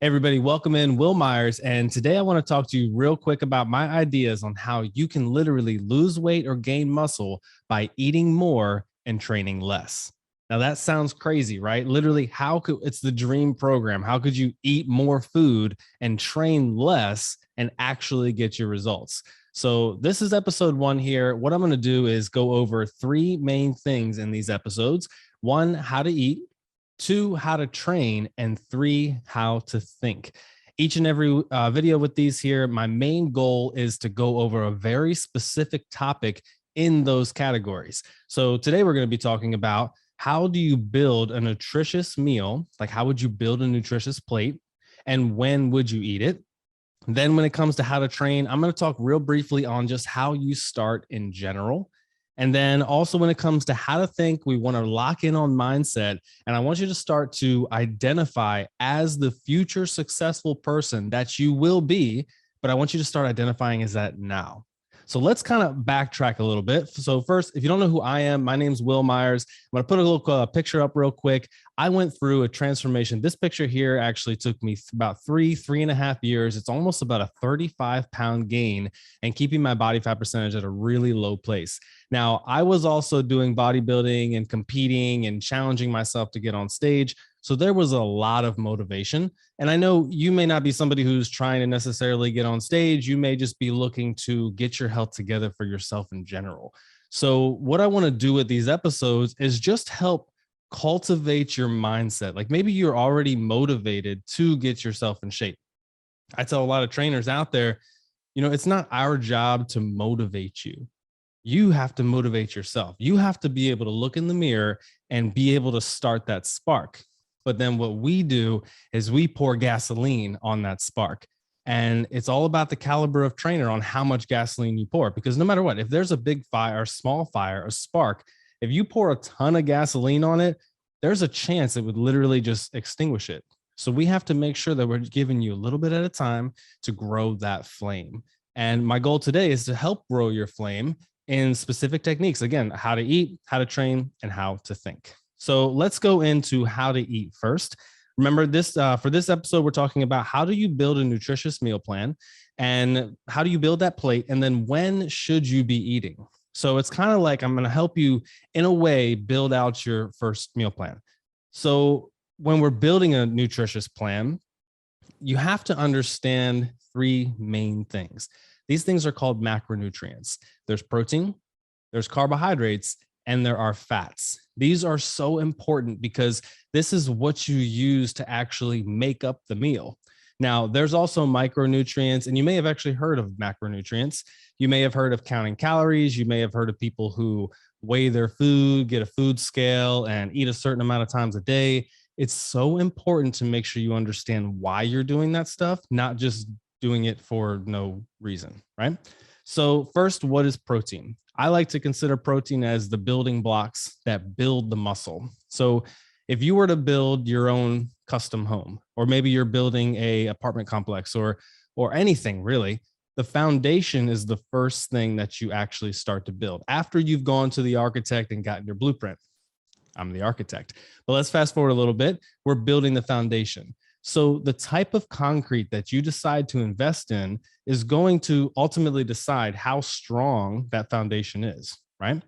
Hey everybody, welcome in. Will Myers, and today I want to talk to you real quick about my ideas on how you can literally lose weight or gain muscle by eating more and training less. Now that sounds crazy, right? Literally, it's the dream program. How could you eat more food and train less and actually get your results? So this is episode 1 here. What I'm going to do is go over 3 main things in these episodes. 1, how to eat. 2, how to train, and 3, how to think. Each and every video with these here, my main goal is to go over a very specific topic in those categories. So today we're going to be talking about how do you build a nutritious meal? Like how would you build a nutritious plate and when would you eat it? Then when it comes to how to train, I'm going to talk real briefly on just how you start in general. And then also when it comes to how to think, we want to lock in on mindset. And I want you to start to identify as the future successful person that you will be, but I want you to start identifying as that now. So let's kind of backtrack a little bit. So first, if you don't know who I am, my name's Will Myers. I'm going to put a little picture up real quick. I went through a transformation. This picture here actually took me about 3.5 years. It's almost about a 35-pound gain and keeping my body fat percentage at a really low place. Now, I was also doing bodybuilding and competing and challenging myself to get on stage. So there was a lot of motivation. And I know you may not be somebody who's trying to necessarily get on stage. You may just be looking to get your health together for yourself in general. So what I want to do with these episodes is just help cultivate your mindset. Like maybe you're already motivated to get yourself in shape. I tell a lot of trainers out there, it's not our job to motivate you. You have to motivate yourself. You have to be able to look in the mirror and be able to start that spark. But then what we do is we pour gasoline on that spark. And it's all about the caliber of trainer on how much gasoline you pour. Because no matter what, if there's a big fire, a small fire, a spark, if you pour a ton of gasoline on it, there's a chance it would literally just extinguish it. So we have to make sure that we're giving you a little bit at a time to grow that flame. And my goal today is to help grow your flame in specific techniques. Again, how to eat, how to train, and how to think. So let's go into how to eat first. Remember this, for this episode, we're talking about how do you build a nutritious meal plan and how do you build that plate? And then when should you be eating? So it's kind of like I'm going to help you in a way build out your first meal plan. So when we're building a nutritious plan, you have to understand 3 main things. These things are called macronutrients. There's protein, there's carbohydrates, and there are fats. These are so important because this is what you use to actually make up the meal. Now, there's also micronutrients, and you may have actually heard of macronutrients. You may have heard of counting calories. You may have heard of people who weigh their food, get a food scale, and eat a certain amount of times a day. It's so important to make sure you understand why you're doing that stuff, not just doing it for no reason, right? So first, what is protein? I like to consider protein as the building blocks that build the muscle. So if you were to build your own custom home, or maybe you're building a apartment complex or anything really, the foundation is the first thing that you actually start to build after you've gone to the architect and gotten your blueprint. I'm the architect, but let's fast forward a little bit. We're building the foundation. So the type of concrete that you decide to invest in is going to ultimately decide how strong that foundation is, right?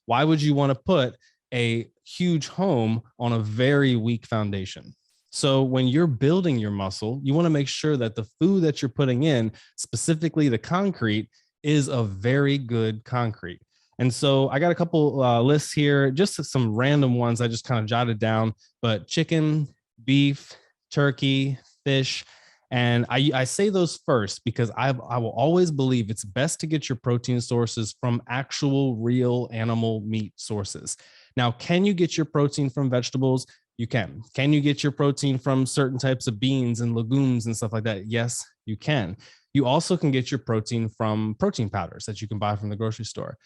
Why would you want to put a huge home on a very weak foundation? So when you're building your muscle, you want to make sure that the food that you're putting in, specifically the concrete, is a very good concrete. And so I got a couple lists here, just some random ones I just kind of jotted down, but chicken, beef, turkey, fish. And I say those first because I will always believe it's best to get your protein sources from actual real animal meat sources. Now, can you get your protein from vegetables? You can. Can you get your protein from certain types of beans and legumes and stuff like that? Yes, you can. You also can get your protein from protein powders that you can buy from the grocery store.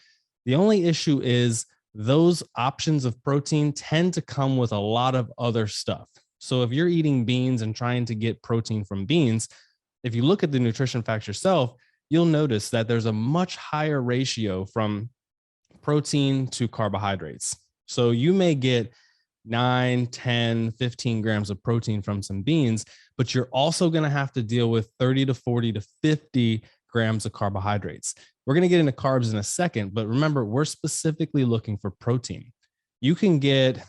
The only issue is those options of protein tend to come with a lot of other stuff. So if you're eating beans and trying to get protein from beans, if you look at the nutrition facts yourself, you'll notice that there's a much higher ratio from protein to carbohydrates. So you may get 9, 10, 15 grams of protein from some beans, but you're also going to have to deal with 30 to 40 to 50 grams of carbohydrates. We're going to get into carbs in a second, but remember, we're specifically looking for protein. You can get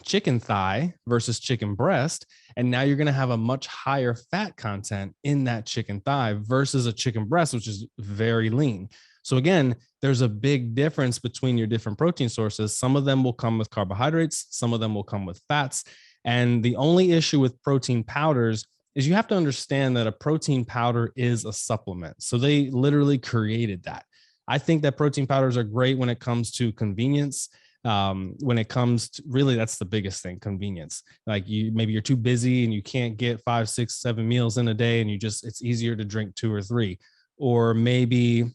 chicken thigh versus chicken breast, and now you're going to have a much higher fat content in that chicken thigh versus a chicken breast, which is very lean. So again, there's a big difference between your different protein sources. Some of them will come with carbohydrates, some of them will come with fats. And the only issue with protein powders is you have to understand that a protein powder is a supplement. So they literally created that. I think that protein powders are great when it comes to convenience. When it comes to really, that's the biggest thing, convenience. Like maybe you're too busy and you can't get 5, 6, 7 meals in a day, and it's easier to drink 2 or 3. Or maybe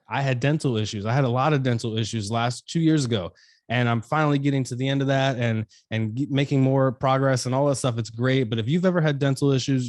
I had dental issues. I had a lot of dental issues last 2 years ago, and I'm finally getting to the end of that and making more progress and all that stuff. It's great. But if you've ever had dental issues,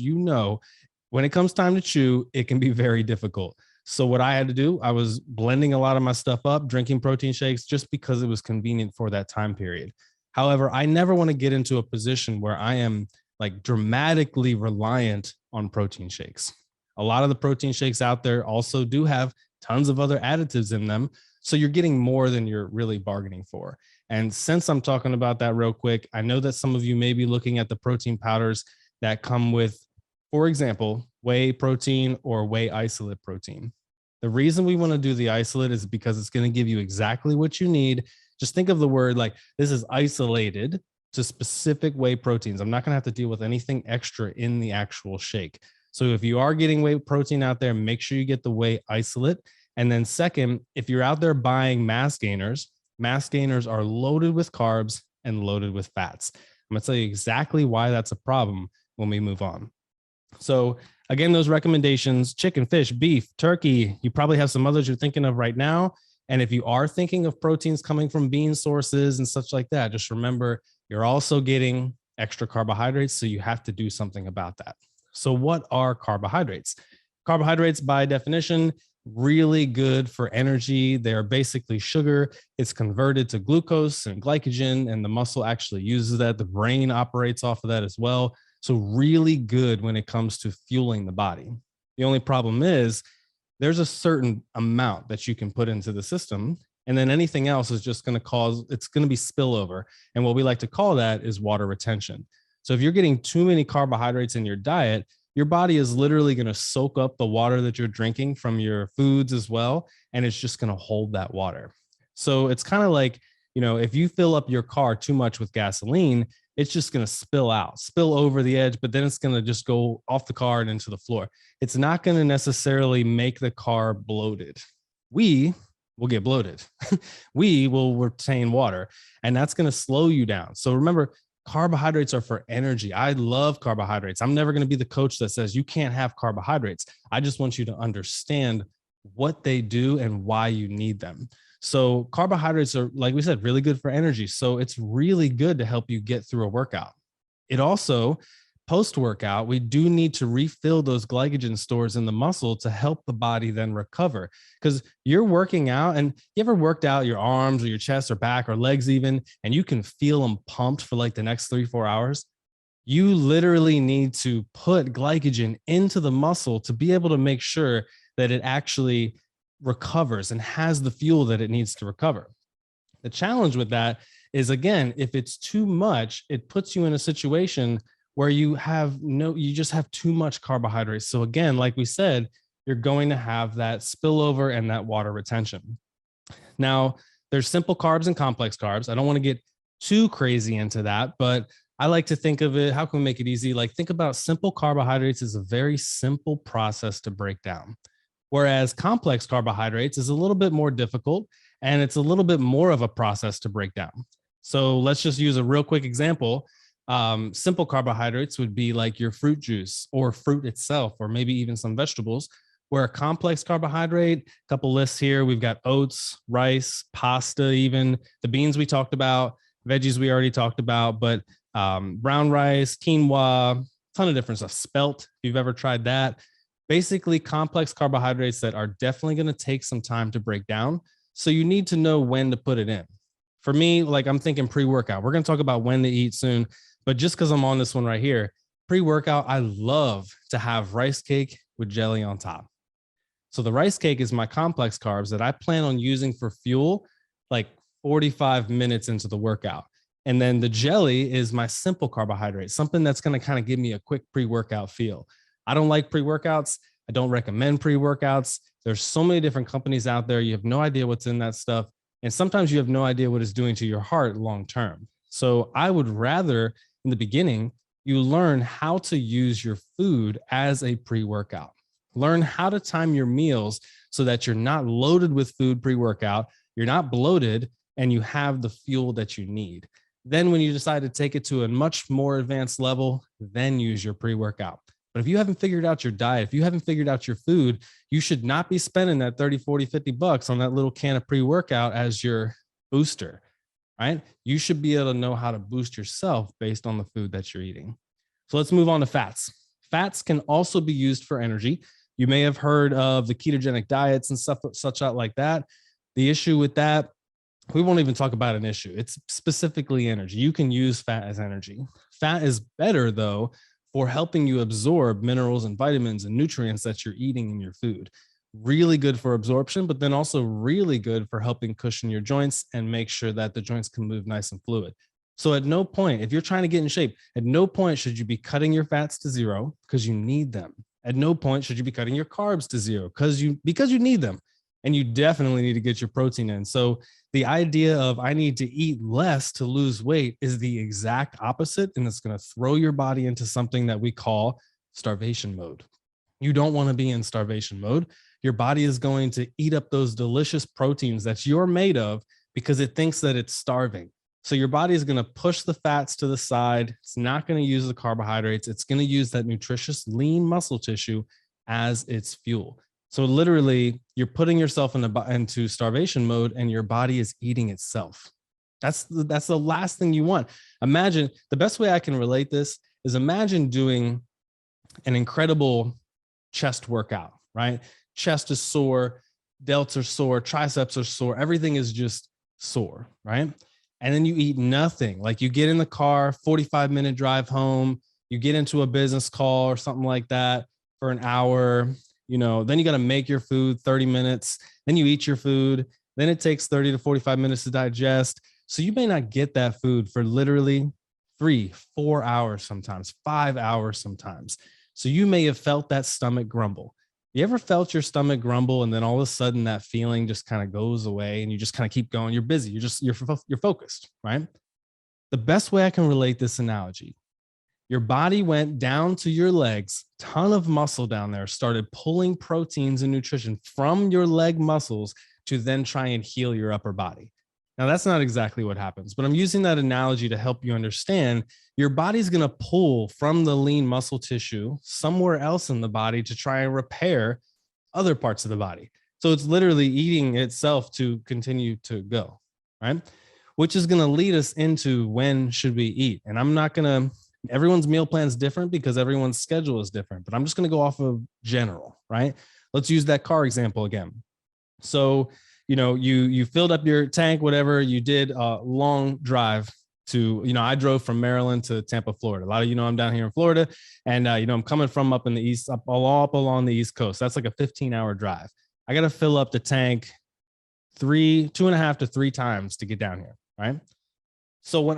when it comes time to chew, it can be very difficult. So what I had to do, I was blending a lot of my stuff up, drinking protein shakes just because it was convenient for that time period. However, I never want to get into a position where I am like dramatically reliant on protein shakes. A lot of the protein shakes out there also do have tons of other additives in them. So you're getting more than you're really bargaining for. And since I'm talking about that real quick, I know that some of you may be looking at the protein powders that come with, for example, whey protein or whey isolate protein. The reason we want to do the isolate is because it's going to give you exactly what you need. Just think of the word like this is isolated to specific whey proteins. I'm not going to have to deal with anything extra in the actual shake. So if you are getting whey protein out there, make sure you get the whey isolate. And then second, if you're out there buying mass gainers are loaded with carbs and loaded with fats. I'm going to tell you exactly why that's a problem when we move on. So again, those recommendations: chicken, fish, beef, turkey. You probably have some others you're thinking of right now. And if you are thinking of proteins coming from bean sources and such like that, just remember you're also getting extra carbohydrates. So you have to do something about that. So what are carbohydrates? Carbohydrates, by definition, really good for energy. They're basically sugar. It's converted to glucose and glycogen, and the muscle actually uses that. The brain operates off of that as well. So really good when it comes to fueling the body. The only problem is there's a certain amount that you can put into the system, and then anything else is just going to it's going to be spillover. And what we like to call that is water retention. So if you're getting too many carbohydrates in your diet, your body is literally going to soak up the water that you're drinking from your foods as well, and it's just going to hold that water. So it's kind of like, if you fill up your car too much with gasoline, it's just going to spill over the edge, but then it's going to just go off the car and into the floor. It's not going to necessarily make the car bloated. We will get bloated. We will retain water, and that's going to slow you down. So remember, carbohydrates are for energy. I love carbohydrates. I'm never going to be the coach that says you can't have carbohydrates. I just want you to understand what they do and why you need them. So carbohydrates are, like we said, really good for energy. So it's really good to help you get through a workout. It also, post-workout, we do need to refill those glycogen stores in the muscle to help the body then recover. Because you're working out, and you ever worked out your arms or your chest or back or legs even, and you can feel them pumped for like the next 3-4 hours? You literally need to put glycogen into the muscle to be able to make sure that it actually recovers and has the fuel that it needs to recover. The challenge with that is, again, if it's too much, it puts you in a situation where you just have too much carbohydrates. So again, like we said, you're going to have that spillover and that water retention. Now, there's simple carbs and complex carbs. I don't want to get too crazy into that, but I like to think of it, how can we make it easy? Like, think about simple carbohydrates as a very simple process to break down. Whereas complex carbohydrates is a little bit more difficult, and it's a little bit more of a process to break down. So let's just use a real quick example. Simple carbohydrates would be like your fruit juice or fruit itself, or maybe even some vegetables. Where a complex carbohydrate, a couple lists here, we've got oats, rice, pasta, even the beans we talked about, veggies we already talked about, but brown rice, quinoa, ton of different stuff. Spelt, if you've ever tried that. Basically complex carbohydrates that are definitely going to take some time to break down. So you need to know when to put it in. For me, like I'm thinking pre-workout. We're going to talk about when to eat soon, but just because I'm on this one right here, pre-workout, I love to have rice cake with jelly on top. So the rice cake is my complex carbs that I plan on using for fuel like 45 minutes into the workout. And then the jelly is my simple carbohydrate, something that's going to kind of give me a quick pre-workout feel. I don't like pre-workouts. I don't recommend pre-workouts. There's so many different companies out there. You have no idea what's in that stuff. And sometimes you have no idea what it's doing to your heart long term. So I would rather, in the beginning, you learn how to use your food as a pre-workout. Learn how to time your meals so that you're not loaded with food pre-workout, you're not bloated, and you have the fuel that you need. Then when you decide to take it to a much more advanced level, then use your pre-workout. But if you haven't figured out your diet, if you haven't figured out your food, you should not be spending that 30, 40, 50 bucks on that little can of pre-workout as your booster, right? You should be able to know how to boost yourself based on the food that you're eating. So let's move on to fats. Fats can also be used for energy. You may have heard of the ketogenic diets and stuff such out like that. The issue with that, we won't even talk about an issue. It's specifically energy. You can use fat as energy. Fat is better though for helping you absorb minerals and vitamins and nutrients that you're eating in your food. Really good for absorption, but then also really good for helping cushion your joints and make sure that the joints can move nice and fluid. So at no point, if you're trying to get in shape, at no point should you be cutting your fats to zero because you need them. At no point should you be cutting your carbs to zero because you need them. And you definitely need to get your protein in. So the idea of I need to eat less to lose weight is the exact opposite. And it's going to throw your body into something that we call starvation mode. You don't want to be in starvation mode. Your body is going to eat up those delicious proteins that you're made of because it thinks that it's starving. So your body is going to push the fats to the side. It's not going to use the carbohydrates. It's going to use that nutritious lean muscle tissue as its fuel. So literally, you're putting yourself into starvation mode and your body is eating itself. That's the last thing you want. Imagine, the best way I can relate this is imagine doing an incredible chest workout, right? Chest is sore, delts are sore, triceps are sore, everything is just sore, right? And then you eat nothing. Like you get in the car, 45-minute drive home, you get into a business call or something like that for an hour. Then you got to make your food 30 minutes, then you eat your food, then it takes 30 to 45 minutes to digest. So you may not get that food for literally 3-4 hours, sometimes 5 hours sometimes. So you may have felt that stomach grumble. You ever felt your stomach grumble and then all of a sudden that feeling just kind of goes away and you just kind of keep going? You're busy. You're focused, right? The best way I can relate this analogy, your body went down to your legs, ton of muscle down there, started pulling proteins and nutrition from your leg muscles to then try and heal your upper body. Now, that's not exactly what happens, but I'm using that analogy to help you understand your body's going to pull from the lean muscle tissue somewhere else in the body to try and repair other parts of the body. So it's literally eating itself to continue to go, right? Which is going to lead us into when should we eat? And I'm not going to, everyone's meal plan is different because everyone's schedule is different, but I'm just going to go off of general, right? Let's use that car example again. So, you filled up your tank, whatever, you did a long drive to, I drove from Maryland to Tampa, Florida. A lot of I'm down here in Florida and, I'm coming from up in the east, up along the East Coast. That's like a 15-hour drive. I got to fill up the tank 2.5 to 3 times to get down here, right? So when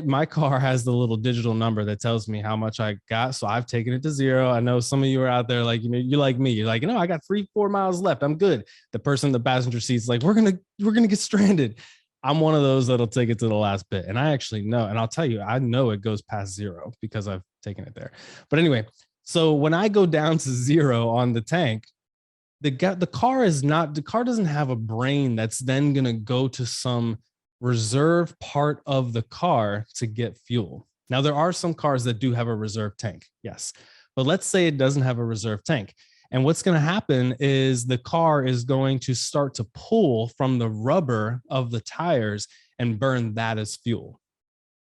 my car has the little digital number that tells me how much I got. So I've taken it to 0. I know some of you are out there like, you're like me. You're like, I got 3-4 miles left. I'm good. The person in the passenger seat is like, we're going to get stranded. I'm one of those that'll take it to the last bit. And I actually know, and I'll tell you, I know it goes past 0 because I've taken it there. But anyway, so when I go down to 0 on the tank, the car doesn't have a brain that's then going to go to some reserve part of the car to get fuel. Now, there are some cars that do have a reserve tank. Yes. But let's say it doesn't have a reserve tank. And what's going to happen is the car is going to start to pull from the rubber of the tires and burn that as fuel,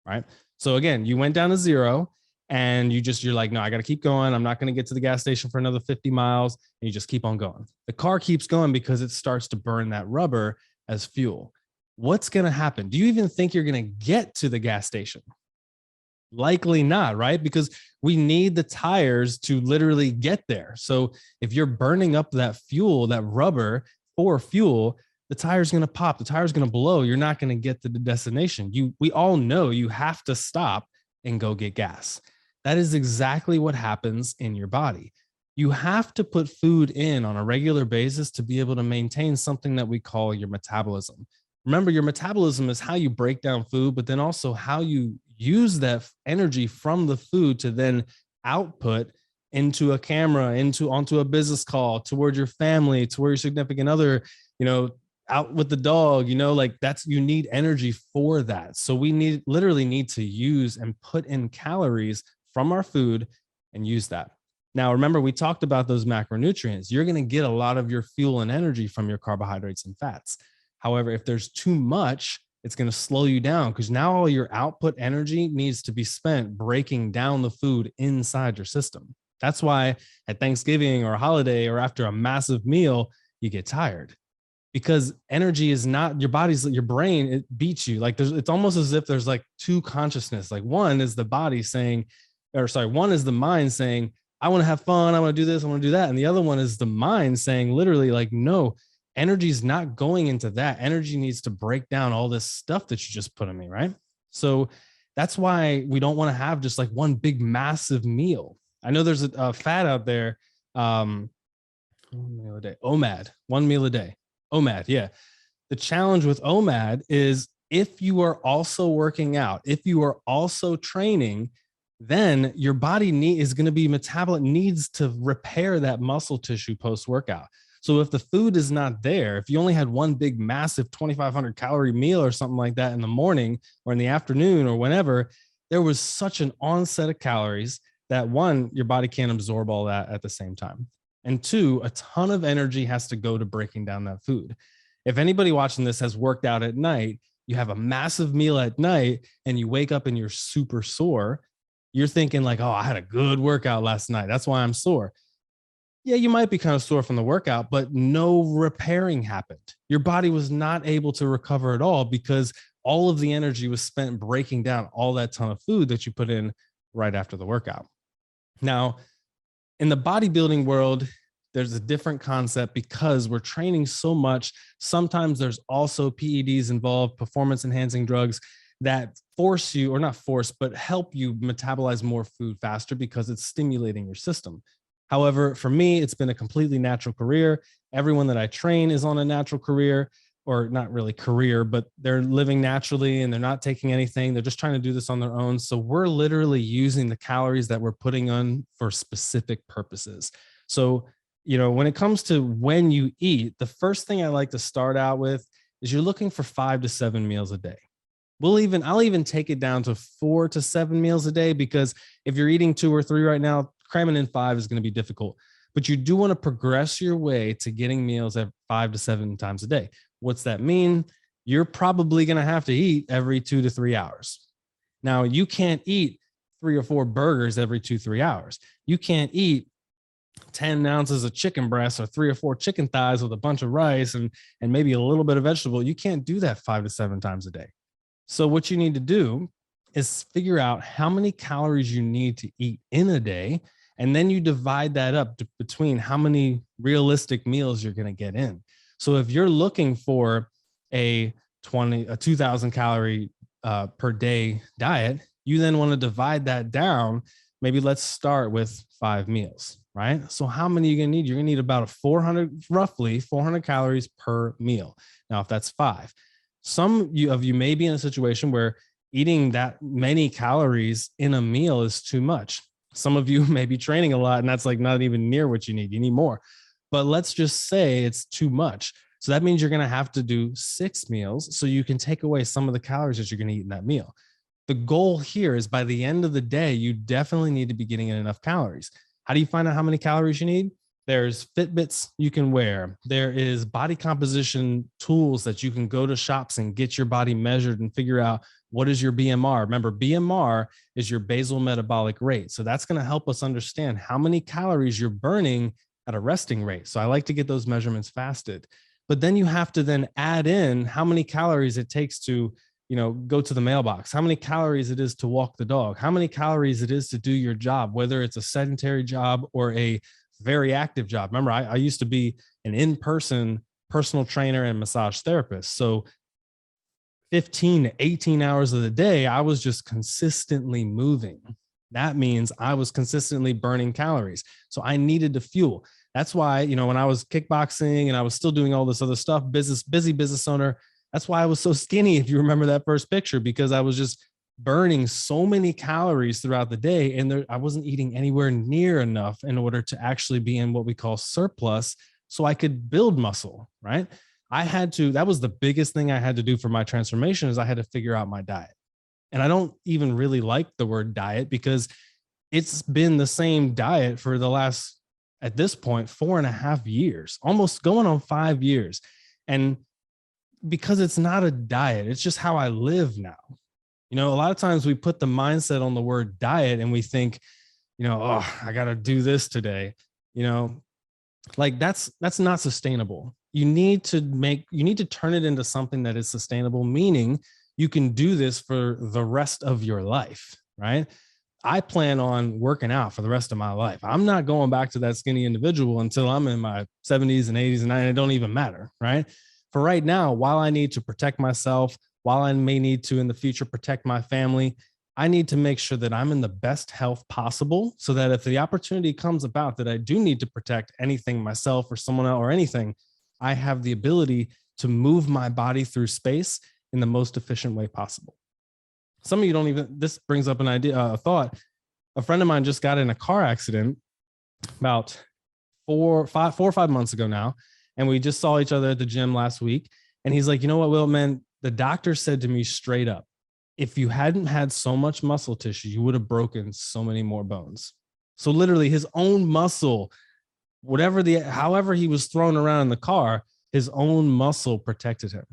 right? So again, you went down to 0 and you're like, no, I got to keep going. I'm not going to get to the gas station for another 50 miles. And you just keep on going. The car keeps going because it starts to burn that rubber as fuel. what's going to happen? Do you even think you're going to get to the gas station? Likely not, right? Because we need the tires to literally get there. So if you're burning up that fuel, that rubber for fuel, the tire's going to pop, the tire's going to blow. You're not going to get to the destination. We all know you have to stop and go get gas. That is exactly what happens in your body. You have to put food in on a regular basis to be able to maintain something that we call your metabolism. Remember, your metabolism is how you break down food, but then also how you use that energy from the food to then output into a camera, onto a business call, toward your family, toward your significant other, out with the dog, like that's, you need energy for that. So we literally need to use and put in calories from our food and use that. Now, remember, we talked about those macronutrients. You're going to get a lot of your fuel and energy from your carbohydrates and fats. However, if there's too much, it's going to slow you down because now all your output energy needs to be spent breaking down the food inside your system. That's why at Thanksgiving or a holiday or after a massive meal, you get tired because energy is not your brain, it beats you. Like it's almost as if there's like two consciousness. Like one is the body saying, one is the mind saying, I want to have fun. I want to do this. I want to do that. And the other one is the mind saying literally like, no, energy is not going into that. Energy needs to break down all this stuff that you just put in me, right? So that's why we don't want to have just like one big massive meal. I know there's a fad out there, 1 meal a day, OMAD, 1 meal a day, OMAD. Yeah. The challenge with OMAD is if you are also working out, if you are also training, then your body is going to be needs to repair that muscle tissue post-workout. So if the food is not there, if you only had one big massive 2,500 calorie meal or something like that in the morning or in the afternoon or whenever, there was such an onset of calories that one, your body can't absorb all that at the same time. And two, a ton of energy has to go to breaking down that food. If anybody watching this has worked out at night, you have a massive meal at night and you wake up and you're super sore, you're thinking like, oh, I had a good workout last night. That's why I'm sore. Yeah, you might be kind of sore from the workout, but no repairing happened. Your body was not able to recover at all because all of the energy was spent breaking down all that ton of food that you put in right after the workout. Now, in the bodybuilding world, there's a different concept because we're training so much. Sometimes there's also PEDs involved, performance enhancing drugs that force you, or not force, but help you metabolize more food faster because it's stimulating your system. However, for me, it's been a completely natural career. Everyone that I train is on a natural career, or not really career, but they're living naturally and they're not taking anything. They're just trying to do this on their own. So we're literally using the calories that we're putting on for specific purposes. So, when it comes to when you eat, the first thing I like to start out with is you're looking for 5 to 7 meals a day. I'll even take it down to 4 to 7 meals a day, because if you're eating 2 or 3 right now, cramming in 5 is going to be difficult, but you do want to progress your way to getting meals at 5 to 7 times a day. What's that mean? You're probably going to have to eat every 2 to 3 hours. Now, you can't eat 3 or 4 burgers every 2-3 hours. You can't eat 10 ounces of chicken breasts or 3 or 4 chicken thighs with a bunch of rice and maybe a little bit of vegetable. You can't do that 5 to 7 times a day. So what you need to do is figure out how many calories you need to eat in a day. And then you divide that up between how many realistic meals you're going to get in. So if you're looking for a 2,000 calorie per day diet, you then want to divide that down. Maybe let's start with 5 meals, right? So how many are you going to need? You're going to need about roughly 400 calories per meal. Now, if that's 5, some of you may be in a situation where eating that many calories in a meal is too much. Some of you may be training a lot and that's like not even near what you need. You need more, but let's just say it's too much. So that means you're going to have to do 6 meals so you can take away some of the calories that you're going to eat in that meal. The goal here is by the end of the day, you definitely need to be getting in enough calories. How do you find out how many calories you need? There's Fitbits you can wear. There is body composition tools that you can go to shops and get your body measured and figure out what is your BMR. Remember, BMR is your basal metabolic rate. So that's going to help us understand how many calories you're burning at a resting rate. So I like to get those measurements fasted. But then you have to then add in how many calories it takes to, go to the mailbox, how many calories it is to walk the dog, how many calories it is to do your job, whether it's a sedentary job or a very active job. Remember, I used to be an in-person personal trainer and massage therapist. So 15 to 18 hours of the day, I was just consistently moving. That means I was consistently burning calories. So I needed to fuel. That's why, when I was kickboxing and I was still doing all this other stuff, busy business owner, that's why I was so skinny. If you remember that first picture, because I was just burning so many calories throughout the day. And I wasn't eating anywhere near enough in order to actually be in what we call surplus so I could build muscle, right? That was the biggest thing I had to do for my transformation, is I had to figure out my diet. And I don't even really like the word diet, because it's been the same diet for the last, at this point, 4.5 years, almost going on 5 years. And because it's not a diet, it's just how I live now. A lot of times we put the mindset on the word diet and we think, oh, I got to do this today. Like that's not sustainable. You need to turn it into something that is sustainable, meaning you can do this for the rest of your life, right? I plan on working out for the rest of my life. I'm not going back to that skinny individual until I'm in my 70s and 80s and 90s. It don't even matter, right? For right now, while I need to protect myself, while I may need to in the future protect my family, I need to make sure that I'm in the best health possible, so that if the opportunity comes about that I do need to protect anything, myself or someone else or anything, I have the ability to move my body through space in the most efficient way possible. Some of you don't even, this brings up an idea, a thought. A friend of mine just got in a car accident about 4 or 5 months ago now. And we just saw each other at the gym last week. And he's like, you know what, Will, man, the doctor said to me straight up, if you hadn't had so much muscle tissue, you would have broken so many more bones. So literally his own muscle, however he was thrown around in the car, his own muscle protected him.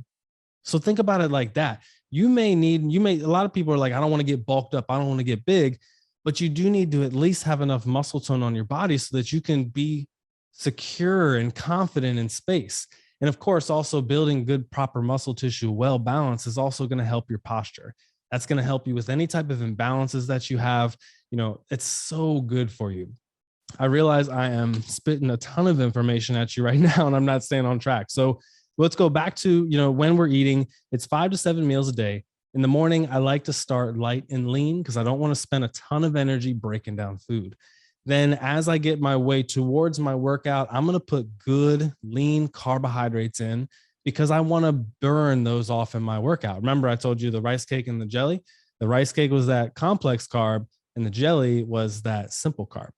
So think about it like that. A lot of people are like, I don't want to get bulked up. I don't want to get big, but you do need to at least have enough muscle tone on your body so that you can be secure and confident in space. And of course, also building good, proper muscle tissue, well balanced, is also going to help your posture. That's going to help you with any type of imbalances that you have. It's so good for you. I realize I am spitting a ton of information at you right now, and I'm not staying on track. So let's go back to, when we're eating, it's 5 to 7 meals a day. In the morning, I like to start light and lean because I don't want to spend a ton of energy breaking down food. Then as I get my way towards my workout, I'm going to put good, lean carbohydrates in because I want to burn those off in my workout. Remember, I told you the rice cake and the jelly? The rice cake was that complex carb and the jelly was that simple carb.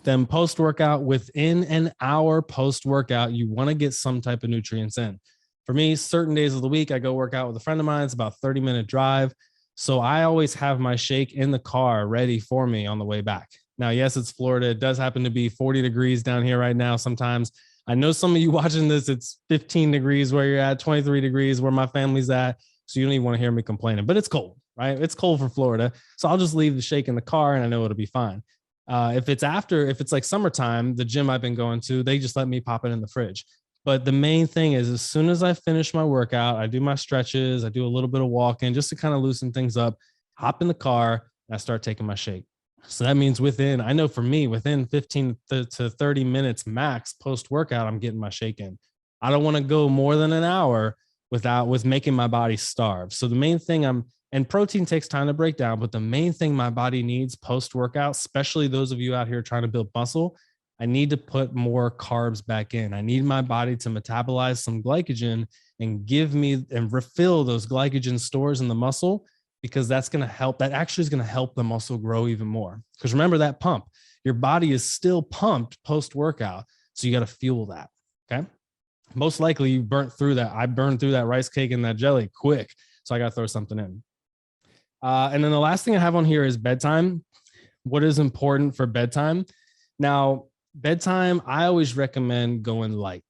Then post-workout, within an hour post-workout, you want to get some type of nutrients in. For me, certain days of the week, I go work out with a friend of mine. It's about a 30-minute drive. So I always have my shake in the car ready for me on the way back. Now, yes, it's Florida. It does happen to be 40 degrees down here right now. Sometimes I know some of you watching this, it's 15 degrees where you're at, 23 degrees where my family's at. So you don't even want to hear me complaining, but it's cold, right? It's cold for Florida. So I'll just leave the shake in the car and I know it'll be fine. If it's like summertime, the gym I've been going to, they just let me pop it in the fridge. But the main thing is, as soon as I finish my workout, I do my stretches, I do a little bit of walking just to kind of loosen things up, hop in the car, and I start taking my shake. So that means I know for me, within 15 to 30 minutes max post-workout, I'm getting my shake in. I don't want to go more than an hour with making my body starve. So the main thing and protein takes time to break down, but the main thing my body needs post-workout, especially those of you out here trying to build muscle, I need to put more carbs back in. I need my body to metabolize some glycogen and give me and refill those glycogen stores in the muscle, because that's going to help. That actually is going to help the muscle grow even more. Because remember that pump, your body is still pumped post-workout. So you got to fuel that. Okay. Most likely you burnt through that. I burned through that rice cake and that jelly quick. So I got to throw something in. And then the last thing I have on here is bedtime. What is important for bedtime? Now, bedtime, I always recommend going light.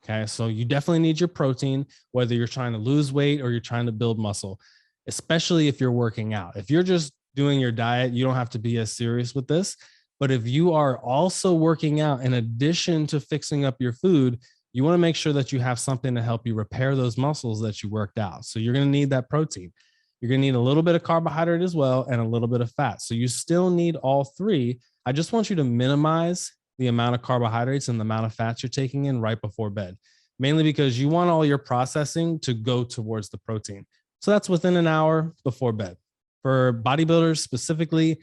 Okay. So you definitely need your protein, whether you're trying to lose weight or you're trying to build muscle, especially if you're working out. If you're just doing your diet, you don't have to be as serious with this. But if you are also working out in addition to fixing up your food, you want to make sure that you have something to help you repair those muscles that you worked out. So you're going to need that protein. You're going to need a little bit of carbohydrate as well and a little bit of fat. So you still need all three. I just want you to minimize the amount of carbohydrates and the amount of fats you're taking in right before bed, mainly because you want all your processing to go towards the protein. So that's within an hour before bed. For bodybuilders specifically,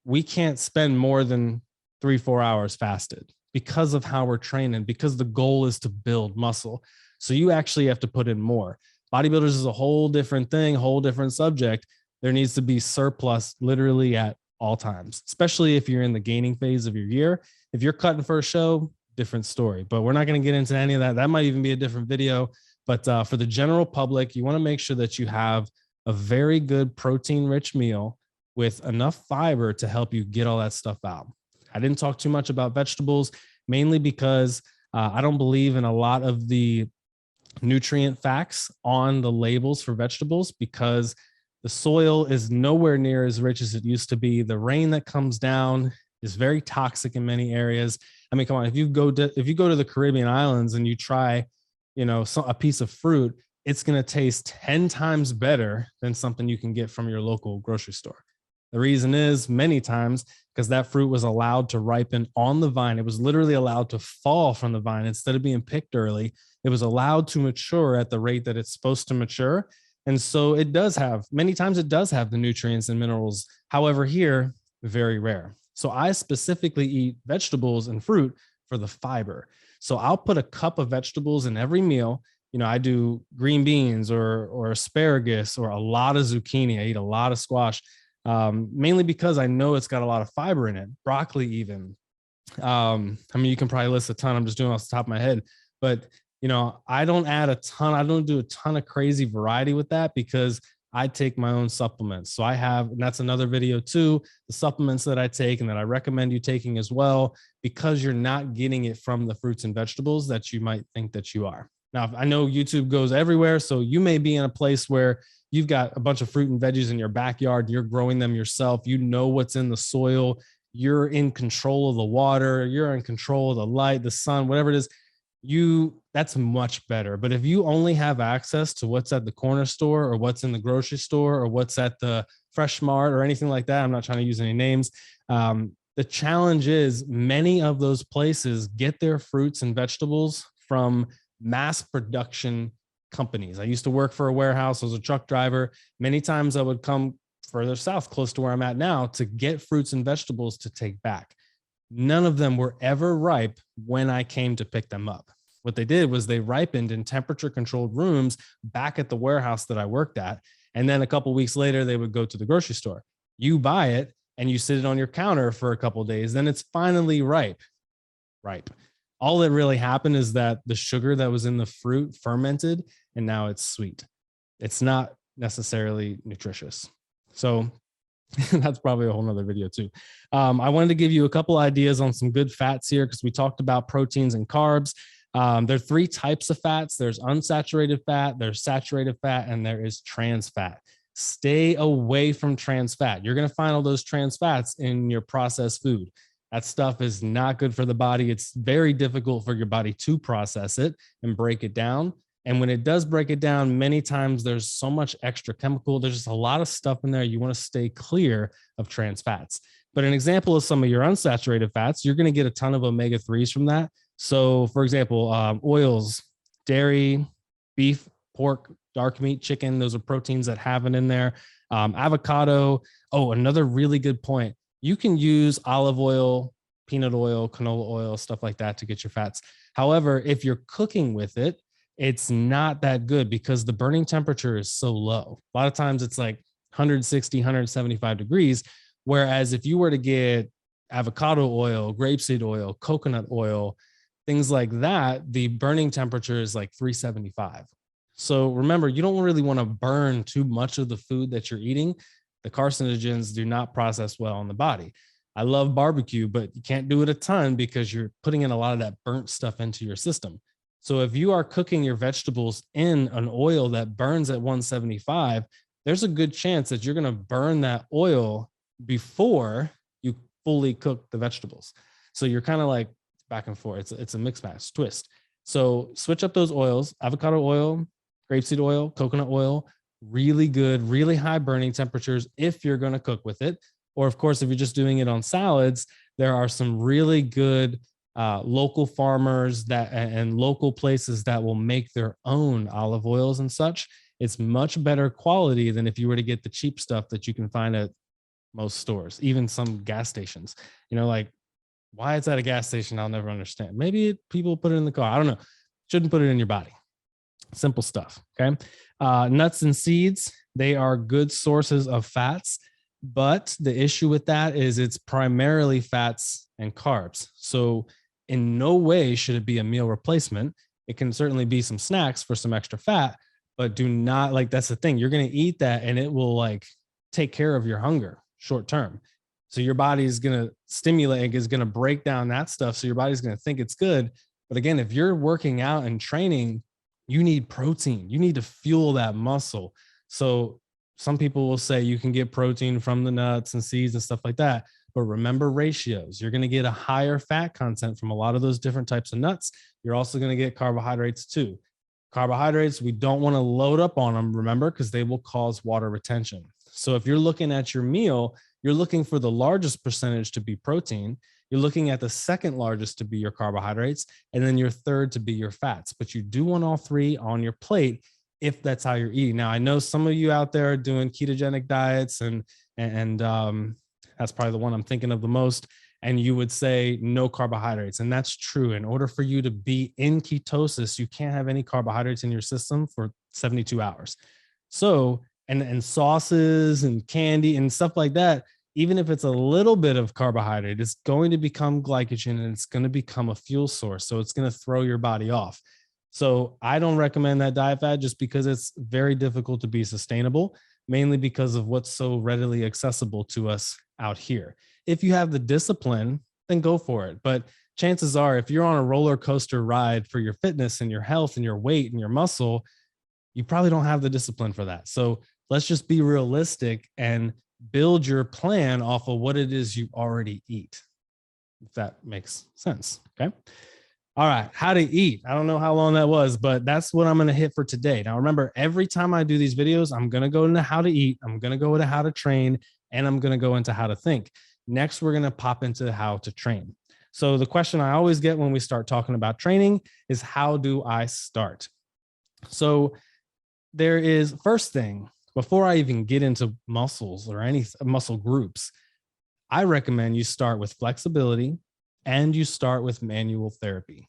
we can't spend more than 3-4 hours fasted because of how we're training, because the goal is to build muscle. So you actually have to put in more. Bodybuilders is a whole different thing, whole different subject. There needs to be surplus literally at all times, especially if you're in the gaining phase of your year. If you're cutting for a show, different story, but we're not going to get into any of that. That might even be a different video. But for the general public, you want to make sure that you have a very good protein-rich meal with enough fiber to help you get all that stuff out. I didn't talk too much about vegetables, mainly because I don't believe in a lot of the nutrient facts on the labels for vegetables, because the soil is nowhere near as rich as it used to be. The rain that comes down is very toxic in many areas. I mean, come on, if you go to the Caribbean islands and you try, a piece of fruit, it's going to taste 10 times better than something you can get from your local grocery store. The reason is many times because that fruit was allowed to ripen on the vine. It was literally allowed to fall from the vine instead of being picked early. It was allowed to mature at the rate that it's supposed to mature. And so many times it does have the nutrients and minerals. However, here, very rare. So I specifically eat vegetables and fruit for the fiber. So I'll put a cup of vegetables in every meal. I do green beans or asparagus or a lot of zucchini. I eat a lot of squash. Mainly because I know it's got a lot of fiber in it, broccoli even. You can probably list a ton. I'm just doing off the top of my head, but I don't add a ton. I don't do a ton of crazy variety with that because I take my own supplements. So and that's another video too, the supplements that I take and that I recommend you taking as well, because you're not getting it from the fruits and vegetables that you might think that you are. Now, I know YouTube goes everywhere, so you may be in a place where you've got a bunch of fruit and veggies in your backyard. You're growing them yourself. You know what's in the soil. You're in control of the water. You're in control of the light, the sun, whatever it is. That's much better. But if you only have access to what's at the corner store or what's in the grocery store or what's at the Fresh Mart or anything like that, I'm not trying to use any names. The challenge is many of those places get their fruits and vegetables from mass production companies. I used to work for a warehouse. I was a truck driver. Many times I would come further south, close to where I'm at now, to get fruits and vegetables to take back. None of them were ever ripe when I came to pick them up. What they did was they ripened in temperature controlled rooms back at the warehouse that I worked at. And then a couple of weeks later, they would go to the grocery store. You buy it and you sit it on your counter for a couple of days. Then it's finally ripe. All that really happened is that the sugar that was in the fruit fermented and now it's sweet. It's not necessarily nutritious. So that's probably a whole nother video too. I wanted to give you a couple ideas on some good fats here because we talked about proteins and carbs. There are three types of fats. There's unsaturated fat, there's saturated fat, and there is trans fat. Stay away from trans fat. You're going to find all those trans fats in your processed food. That stuff is not good for the body. It's very difficult for your body to process it and break it down. And when it does break it down, many times there's so much extra chemical. There's just a lot of stuff in there. You want to stay clear of trans fats. But an example of some of your unsaturated fats, you're going to get a ton of omega-3s from that. So for example, oils, dairy, beef, pork, dark meat, chicken, those are proteins that have it in there. Avocado. Oh, another really good point. You can use olive oil, peanut oil, canola oil, stuff like that to get your fats. However, if you're cooking with it, it's not that good because the burning temperature is so low. A lot of times it's like 160, 175 degrees. Whereas if you were to get avocado oil, grapeseed oil, coconut oil, things like that, the burning temperature is like 375. So remember, you don't really want to burn too much of the food that you're eating. The carcinogens do not process well in the body. I love barbecue, but you can't do it a ton because you're putting in a lot of that burnt stuff into your system. So if you are cooking your vegetables in an oil that burns at 175, there's a good chance that you're going to burn that oil before you fully cook the vegetables. So you're kind of like back and forth. It's a mixed match twist. So switch up those oils: avocado oil, grapeseed oil, coconut oil. Really good, really high burning temperatures if you're going to cook with it. Or, of course, if you're just doing it on salads, there are some really good local farmers that and local places that will make their own olive oils and such. It's much better quality than if you were to get the cheap stuff that you can find at most stores, even some gas stations. Like, why it's at a gas station, I'll never understand. Maybe people put it in the car. I don't know. Shouldn't put it in your body. Simple stuff. Okay. Nuts and seeds, they are good sources of fats, but the issue with that is it's primarily fats and carbs. So in no way should it be a meal replacement. It can certainly be some snacks for some extra fat, but do not, like, that's the thing. You're going to eat that and it will like take care of your hunger short term. So your body is going to stimulate, is going to break down that stuff. So your body's going to think it's good. But again, if you're working out and training, you need protein. You need to fuel that muscle. So some people will say you can get protein from the nuts and seeds and stuff like that. But remember ratios. You're going to get a higher fat content from a lot of those different types of nuts. You're also going to get carbohydrates too. Carbohydrates, we don't want to load up on them, remember, because they will cause water retention. So if you're looking at your meal, you're looking for the largest percentage to be protein. You're looking at the second largest to be your carbohydrates, and then your third to be your fats. But you do want all three on your plate if that's how you're eating. Now, I know some of you out there are doing ketogenic diets, and that's probably the one I'm thinking of the most. And you would say no carbohydrates. And that's true. In order for you to be in ketosis, you can't have any carbohydrates in your system for 72 hours. So, and sauces and candy and stuff like that, even if it's a little bit of carbohydrate, it's going to become glycogen and it's going to become a fuel source. So it's going to throw your body off. So I don't recommend that diet fat just because it's very difficult to be sustainable, mainly because of what's so readily accessible to us out here. If you have the discipline, then go for it. But chances are, if you're on a roller coaster ride for your fitness and your health and your weight and your muscle, you probably don't have the discipline for that. So let's just be realistic and build your plan off of what it is you already eat, if that makes sense. Okay. All right. How to eat. I don't know how long that was, but that's what I'm going to hit for today. Now, remember, every time I do these videos, I'm going to go into how to eat. I'm going to go into how to train, and I'm going to go into how to think. Next, we're going to pop into how to train. So the question I always get when we start talking about training is, how do I start? So there is, first thing, before I even get into muscles or any muscle groups, I recommend you start with flexibility and you start with manual therapy.